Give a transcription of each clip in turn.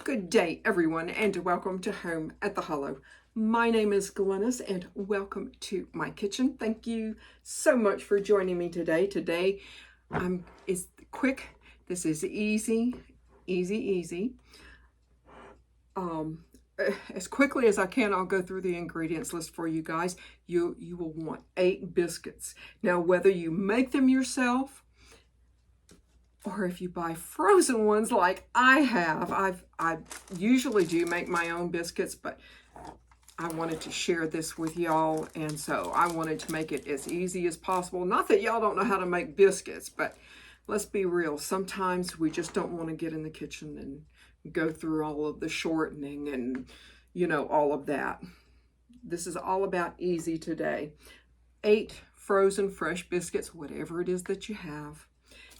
Good day, everyone, and welcome to Home at the Hollow. My name is Glennis, and welcome to my kitchen. Thank you so much for joining me today. Today is quick. This is easy. As quickly as I can, I'll go through the ingredients list for you guys. You will want 8 biscuits. Now, whether you make them yourself or if you buy frozen ones like I have, I usually do make my own biscuits, but I wanted to share this with y'all, and so I wanted to make it as easy as possible. Not that y'all don't know how to make biscuits, but let's be real. Sometimes we just don't want to get in the kitchen and go through all of the shortening and, all of that. This is all about easy today. 8 frozen fresh biscuits, whatever it is that you have.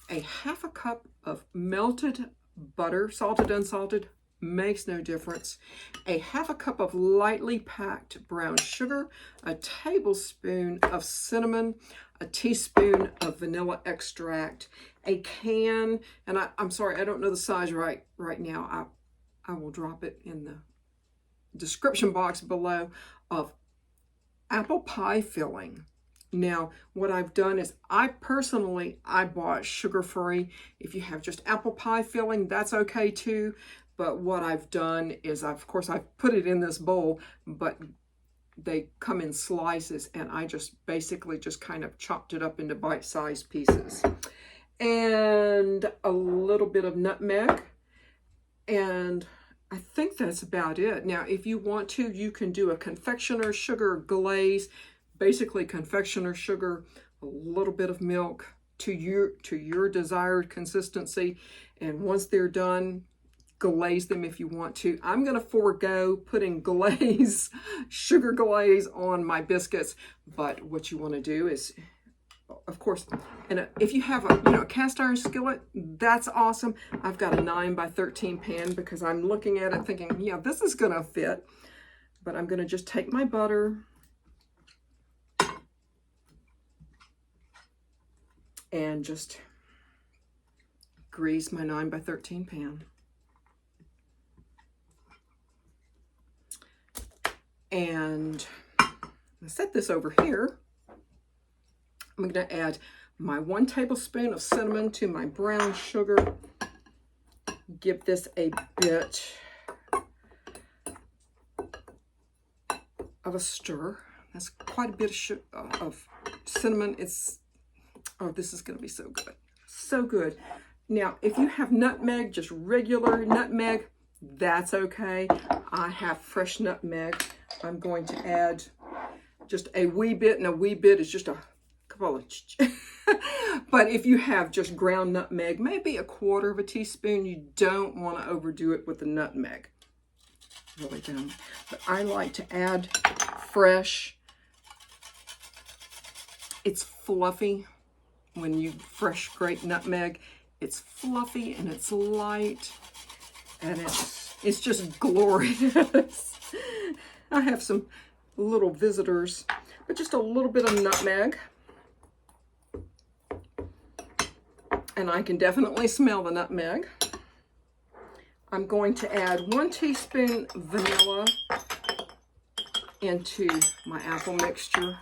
A half a cup of melted butter, salted, unsalted, makes no difference. A half a cup of lightly packed brown sugar, a tablespoon of cinnamon, a teaspoon of vanilla extract, a can, and I'm sorry, I don't know the size right now. I will drop it in the description box below, of apple pie filling. Now, what I've done is I bought sugar-free. If you have just apple pie filling, that's okay too. But what I've done is, of course, I've put it in this bowl, but they come in slices, and I just basically just kind of chopped it up into bite-sized pieces. And a little bit of nutmeg, and I think that's about it. Now, if you want to, you can do a confectioner's sugar glaze. Basically, confectioner sugar, a little bit of milk to your desired consistency, and once they're done, glaze them if you want to. I'm going to forego putting glaze, sugar glaze on my biscuits, but what you want to do is, of course, and if you have a cast iron skillet, that's awesome. I've got a 9 by 13 pan because I'm looking at it thinking, yeah, this is going to fit. But I'm going to just take my butter and just grease my 9 by 13 pan. And I set this over here. I'm going to add my 1 tablespoon of cinnamon to my brown sugar. Give this a bit of a stir. That's quite a bit of cinnamon. Oh, this is going to be so good. So good. Now, if you have nutmeg, just regular nutmeg, that's okay. I have fresh nutmeg. I'm going to add just a wee bit, and a wee bit is just a couple of but if you have just ground nutmeg, maybe a 1/4 teaspoon. You don't want to overdo it with the nutmeg. Really don't. But I like to add fresh. It's fluffy. When you fresh grate nutmeg, it's fluffy and it's light, and it's just glorious. I have some little visitors, but just a little bit of nutmeg, and I can definitely smell the nutmeg. I'm going to add 1 teaspoon vanilla into my apple mixture.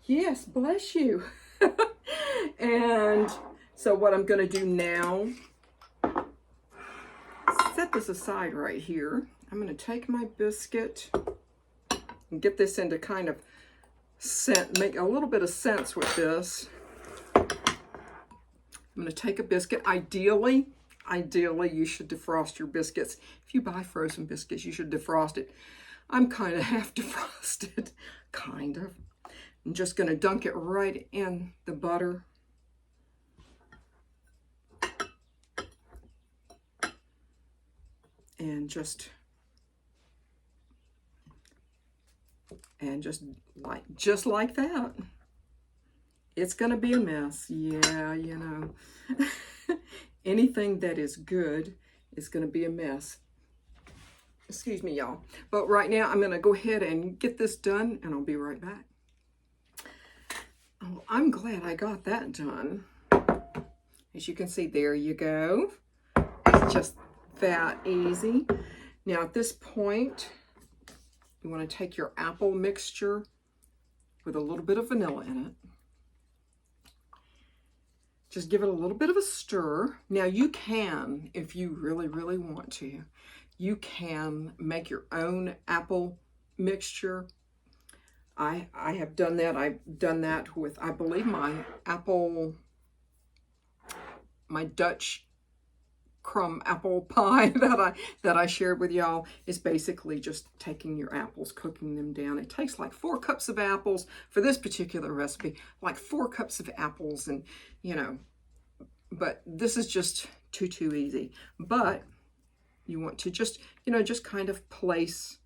Yes, bless you. And so what I'm going to do now, set this aside right here. I'm going to take my biscuit and get this into kind of scent, make a little bit of sense with this. I'm going to take a biscuit. Ideally, you should defrost your biscuits. If you buy frozen biscuits, you should defrost it. I'm kind of half defrosted, kind of. I'm just going to dunk it right in the butter. And just like that. It's going to be a mess. Yeah, anything that is good is going to be a mess. Excuse me, y'all. But right now, I'm going to go ahead and get this done, and I'll be right back. Oh, I'm glad I got that done. As you can see, there you go. It's just that easy. Now at this point, you want to take your apple mixture with a little bit of vanilla in it. Just give it a little bit of a stir. Now you can, if you really, really want to, you can make your own apple mixture. I have done that. I've done that with, I believe, my Dutch crumb apple pie that I shared with y'all. Is basically just taking your apples, cooking them down. It takes like 4 cups of apples for this particular recipe, like 4 cups of apples, and you know, but this is just too easy. But you want to just, you know, just kind of place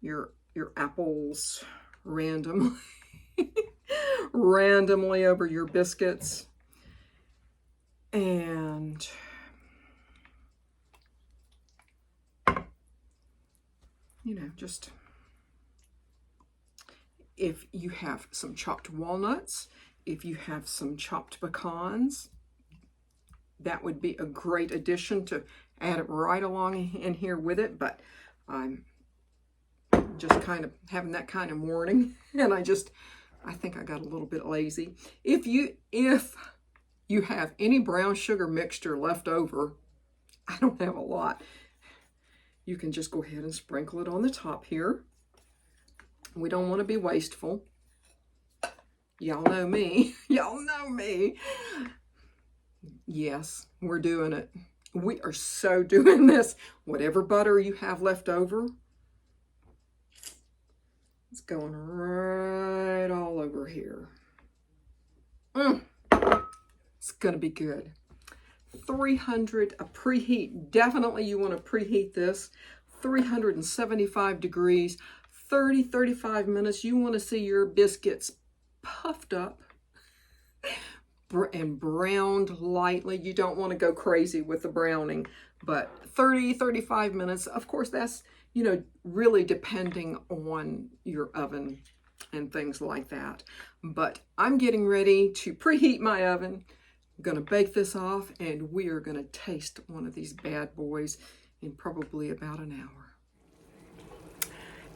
your apples randomly over your biscuits, and you know, just if you have some chopped walnuts, if you have some chopped pecans, that would be a great addition to add it right along in here with it. But I'm just kind of having that kind of morning, and I think I got a little bit lazy. If you have any brown sugar mixture left over, I don't have a lot, you can just go ahead and sprinkle it on the top here. We don't want to be wasteful. Y'all know me. Y'all know me. Yes, we're doing it. We are so doing this. Whatever butter you have left over, it's going right all over here. It's going to be good. 300, a preheat. Definitely you want to preheat this. 375 degrees, 35 minutes. You want to see your biscuits puffed up and browned lightly. You don't want to go crazy with the browning, but 35 minutes. Of course, that's, you know, really depending on your oven and things like that. But I'm getting ready to preheat my oven. I'm going to bake this off, and we are going to taste one of these bad boys in probably about an hour.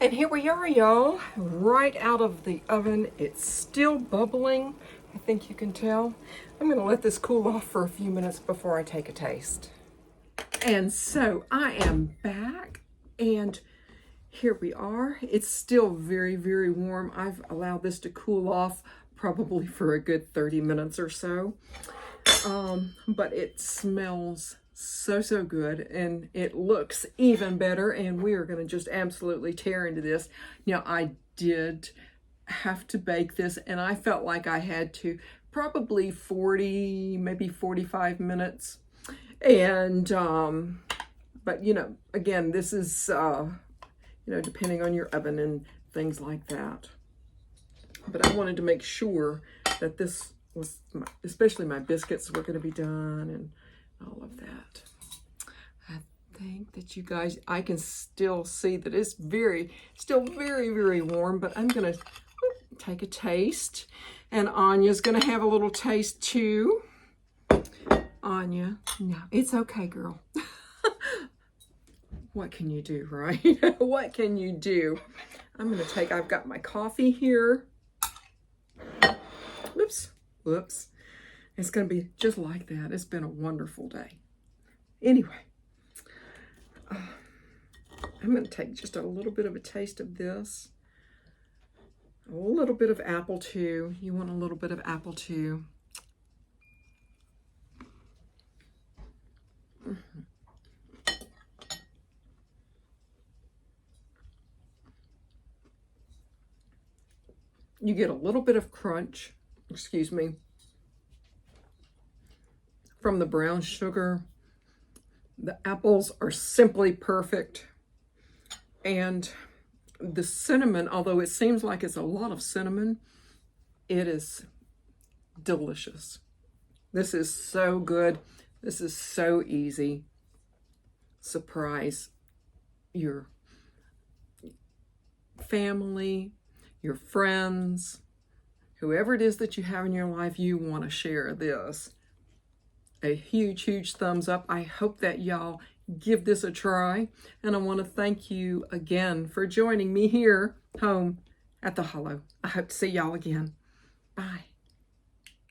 And here we are, y'all, right out of the oven. It's still bubbling. I think you can tell. I'm going to let this cool off for a few minutes before I take a taste. And so I am back, and here we are. It's still very, very warm. I've allowed this to cool off probably for a good 30 minutes or so. But it smells so good, and it looks even better, and we are going to just absolutely tear into this. Now, I did have to bake this, and I felt like I had to probably 40, maybe 45 minutes. And but you know, again, this is you know, depending on your oven and things like that. But I wanted to make sure that this was, especially my biscuits were going to be done and all of that. I think that you guys, I can still see that it's still very warm, but I'm going to take a taste, and Anya's going to have a little taste too. Anya, no, it's okay, girl. What can you do, right? What can you do? I'm going to take, I've got my coffee here. Whoops. It's going to be just like that. It's been a wonderful day. Anyway, I'm going to take just a little bit of a taste of this. A little bit of apple too. You want a little bit of apple too. You get a little bit of crunch, excuse me, from the brown sugar. The apples are simply perfect. And the cinnamon, although it seems like it's a lot of cinnamon, it is delicious. This is so good. This is so easy. Surprise your family, your friends, whoever it is that you have in your life, you want to share this. A huge thumbs up. I hope that y'all give this a try. And I want to thank you again for joining me here home at the Hollow. I hope to see y'all again. Bye.